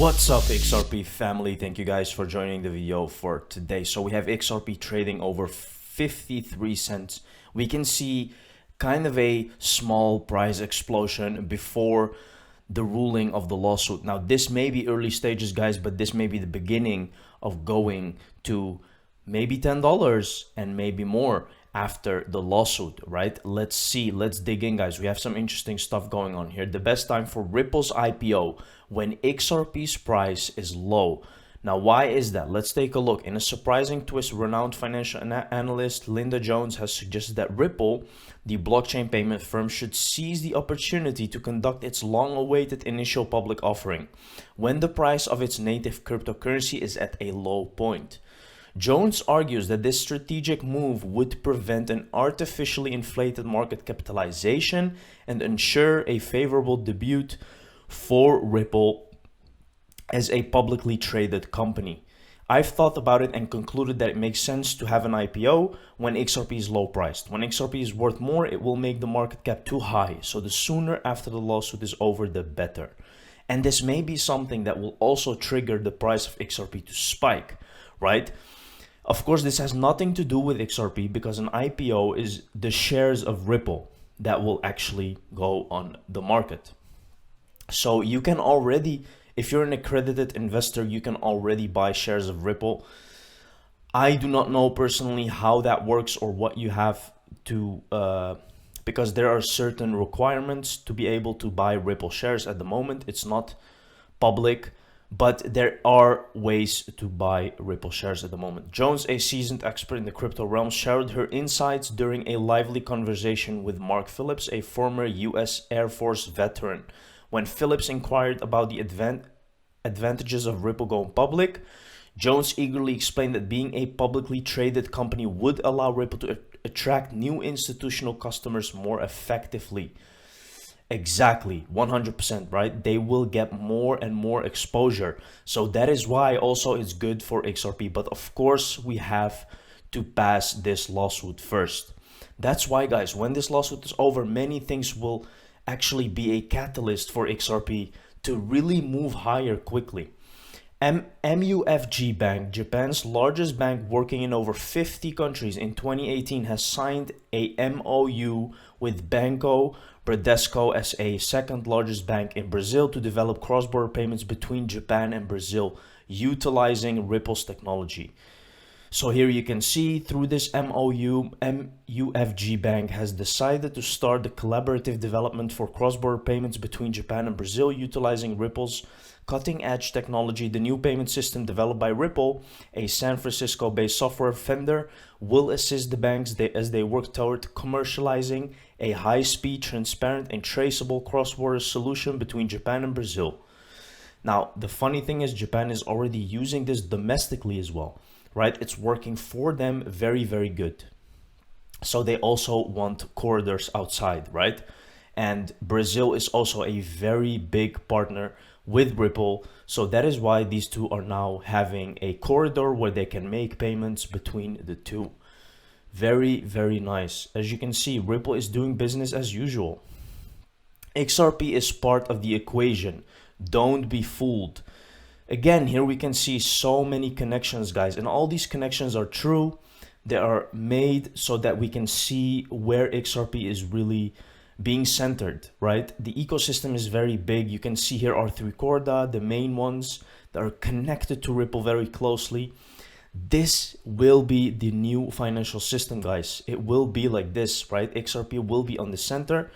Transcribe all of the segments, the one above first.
What's up, XRP family? Thank you guys for joining the video for today. So we have XRP trading over 53 cents. We can see kind of a small price explosion before the ruling of the lawsuit. Now this may be early stages, guys, but this may be the beginning of going to maybe $10 and maybe more after the lawsuit, right? Let's see, let's dig in, guys. We have some interesting stuff going on here. The best time for Ripple's IPO when XRP's price is low. Now, why is that? Let's take a look. In a surprising twist, renowned financial analyst Linda Jones has suggested that Ripple, the blockchain payment firm, should seize the opportunity to conduct its long-awaited initial public offering when the price of its native cryptocurrency is at a low point. Jones argues that this strategic move would prevent an artificially inflated market capitalization and ensure a favorable debut for Ripple as a publicly traded company. I've thought about it and concluded that it makes sense to have an IPO when XRP is low priced. When XRP is worth more, it will make the market cap too high. So the sooner after the lawsuit is over, the better. And this may be something that will also trigger the price of XRP to spike, right? Of course, this has nothing to do with XRP because an IPO is the shares of Ripple that will actually go on the market. So you can already, if you're an accredited investor, you can already buy shares of Ripple. I do not know personally how that works or what you have to, because there are certain requirements to be able to buy Ripple shares at the moment. It's not public, but there are ways to buy Ripple shares at the moment. Jones, a seasoned expert in the crypto realm, shared her insights during a lively conversation with Mark Phillips, a former US Air Force veteran. When Phillips inquired about the advantages of Ripple going public, Jones eagerly explained that being a publicly traded company would allow Ripple to attract new institutional customers more effectively. Exactly, 100%, right? They will get more and more exposure. So that is why also it's good for XRP. But of course, we have to pass this lawsuit first. That's why, guys, when this lawsuit is over, many things will actually be a catalyst for XRP to really move higher quickly. MUFG Bank, Japan's largest bank working in over 50 countries in 2018, has signed a MOU with Banco Bradesco SA, second largest bank in Brazil, to develop cross-border payments between Japan and Brazil utilizing Ripple's technology. So here you can see through this MOU, MUFG Bank has decided to start the collaborative development for cross-border payments between Japan and Brazil utilizing Ripple's cutting-edge technology. The new payment system developed by Ripple, a San Francisco-based software vendor, will assist the banks as they work toward commercializing a high-speed, transparent, and traceable cross-border solution between Japan and Brazil. Now, the funny thing is Japan is already using this domestically as well, right? It's working for them very, very good. So they also want corridors outside, right? And Brazil is also a very big partner with Ripple. So that is why these two are now having a corridor where they can make payments between the two. Very, very nice. As you can see, Ripple is doing business as usual. XRP is part of the equation. Don't be fooled. Again, here we can see so many connections, guys, and all these connections are true. They are made so that we can see where XRP is really being centered, right? The ecosystem is very big. You can see here R3 Corda, the main ones that are connected to Ripple very closely. This will be the new financial system, guys. It will be like this, right? XRP will be on the center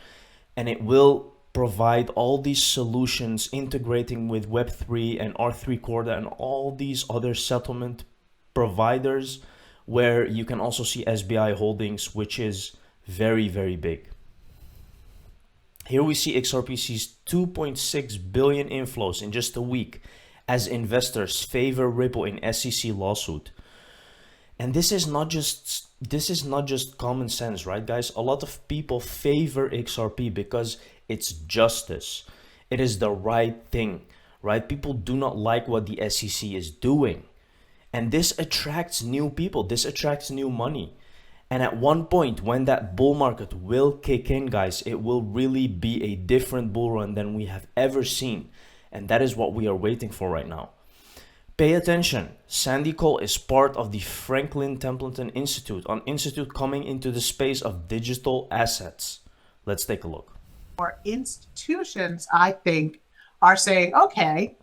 and it will provide all these solutions integrating with Web3 and R3 Corda and all these other settlement providers, where you can also see SBI Holdings, which is very, very big. Here we see XRP sees 2.6 billion inflows in just a week as investors favor Ripple in SEC lawsuit. And this is not just common sense, right, guys? A lot of people favor XRP because it's justice. It is the right thing, right? People do not like what the SEC is doing. And this attracts new people. This attracts new money. And at one point, when that bull market will kick in, guys, it will really be a different bull run than we have ever seen. And that is what we are waiting for right now. Pay attention. Sandy Cole is part of the Franklin Templeton Institute, an institute coming into the space of digital assets. Let's take a look. Or institutions, I think, are saying, okay,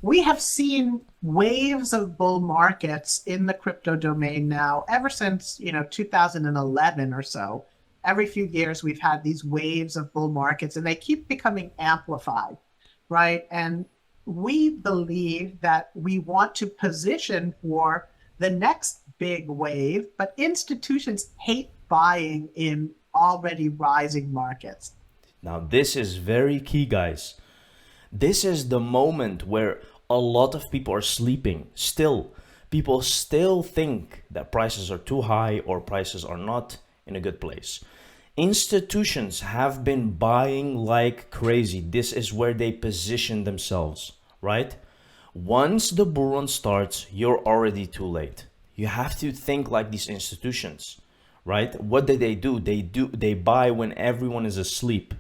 we have seen waves of bull markets in the crypto domain now ever since 2011 or so. Every few years we've had these waves of bull markets and they keep becoming amplified, right? And we believe that we want to position for the next big wave, but institutions hate buying in already rising markets. Now, this is very key, guys. This is the moment where a lot of people are sleeping still. People still think that prices are too high or prices are not in a good place. Institutions have been buying like crazy. This is where they position themselves, right? Once the bull run starts, you're already too late. You have to think like these institutions, right? What do? They buy when everyone is asleep,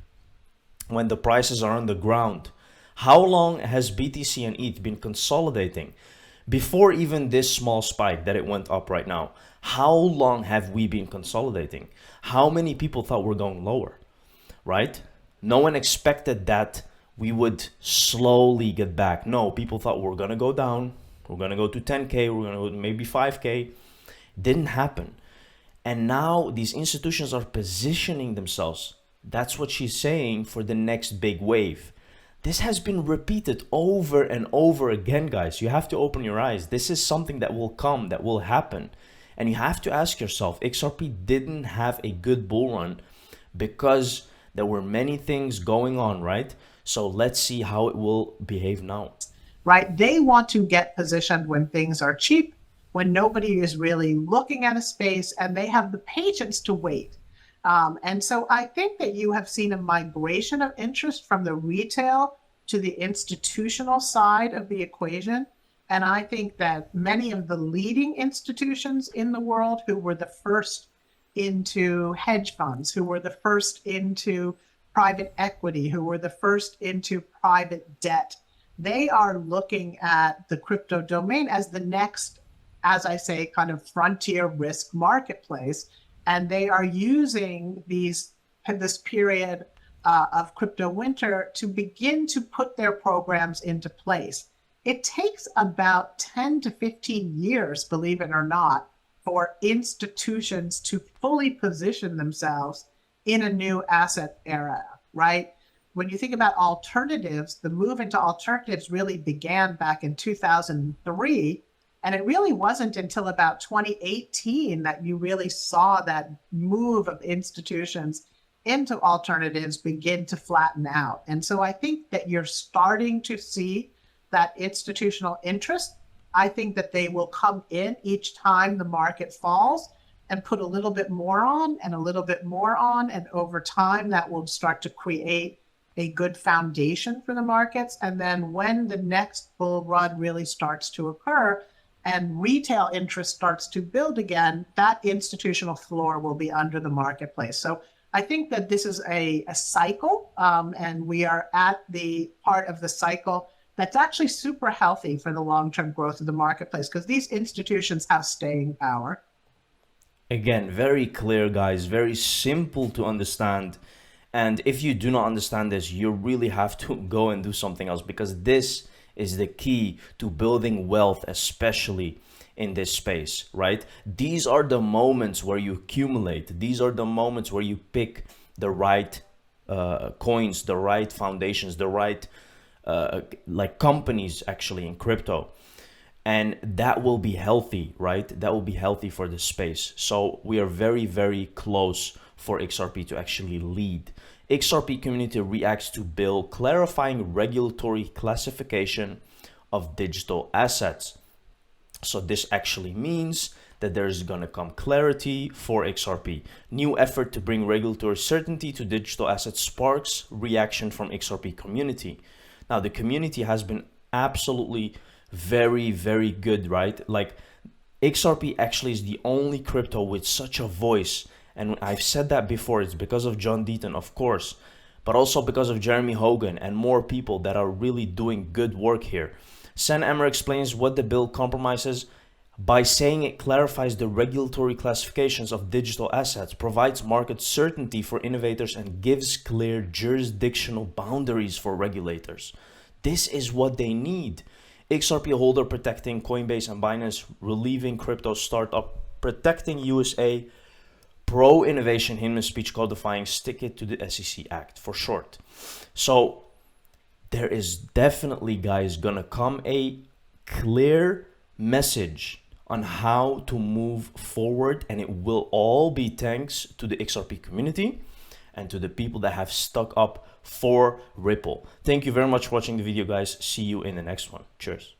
when the prices are on the ground. How long has BTC and ETH been consolidating? Before even this small spike that it went up right now, how long have we been consolidating? How many people thought we're going lower, right? No one expected that we would slowly get back. No, people thought we're gonna go down. We're gonna go to 10K, we're gonna go to maybe 5K. Didn't happen. And now these institutions are positioning themselves. That's what she's saying for the next big wave. This has been repeated over and over again, guys. You have to open your eyes. This is something that will come, that will happen. And you have to ask yourself, XRP didn't have a good bull run because there were many things going on, right? So let's see how it will behave now. Right? They want to get positioned when things are cheap, when nobody is really looking at a space, and they have the patience to wait. And so I think that you have seen a migration of interest from the retail to the institutional side of the equation. And I think that many of the leading institutions in the world who were the first into hedge funds, who were the first into private equity, who were the first into private debt, they are looking at the crypto domain as the next, as I say, kind of frontier risk marketplace. And they are using this period of crypto winter to begin to put their programs into place. It takes about 10 to 15 years, believe it or not, for institutions to fully position themselves in a new asset era, right? When you think about alternatives, the move into alternatives really began back in 2003. And it really wasn't until about 2018 that you really saw that move of institutions into alternatives begin to flatten out. And so I think that you're starting to see that institutional interest. I think that they will come in each time the market falls and put a little bit more on and a little bit more on. And over time, that will start to create a good foundation for the markets. And then when the next bull run really starts to occur, and retail interest starts to build again, that institutional floor will be under the marketplace. So I think that this is a cycle, and we are at the part of the cycle that's actually super healthy for the long-term growth of the marketplace because these institutions have staying power. Again, very clear, guys, very simple to understand. And if you do not understand this, you really have to go and do something else because this is the key to building wealth, especially in this space, right? These are the moments where you accumulate. These are the moments where you pick the right coins, the right foundations, the right like companies actually in crypto. And that will be healthy, right? That will be healthy for the space. So we are very, very close for XRP to actually lead. XRP community reacts to bill clarifying regulatory classification of digital assets. So this actually means that there's gonna come clarity for XRP. New effort to bring regulatory certainty to digital assets sparks reaction from XRP community. Now the community has been absolutely very, very good, right? Like XRP actually is the only crypto with such a voice. And I've said that before, it's because of John Deaton, of course. but also because of Jeremy Hogan and more people that are really doing good work here. Sen Emmer explains what the bill compromises by saying it clarifies the regulatory classifications of digital assets, provides market certainty for innovators, and gives clear jurisdictional boundaries for regulators. This is what they need. XRP holder protecting Coinbase and Binance, relieving crypto startup, protecting USA, pro-innovation, Hinman speech codifying, stick it to the SEC Act for short. So there is definitely, guys, gonna come a clear message on how to move forward, and it will all be thanks to the XRP community and to the people that have stuck up for Ripple. Thank you very much for watching the video, guys. See you in the next one. Cheers.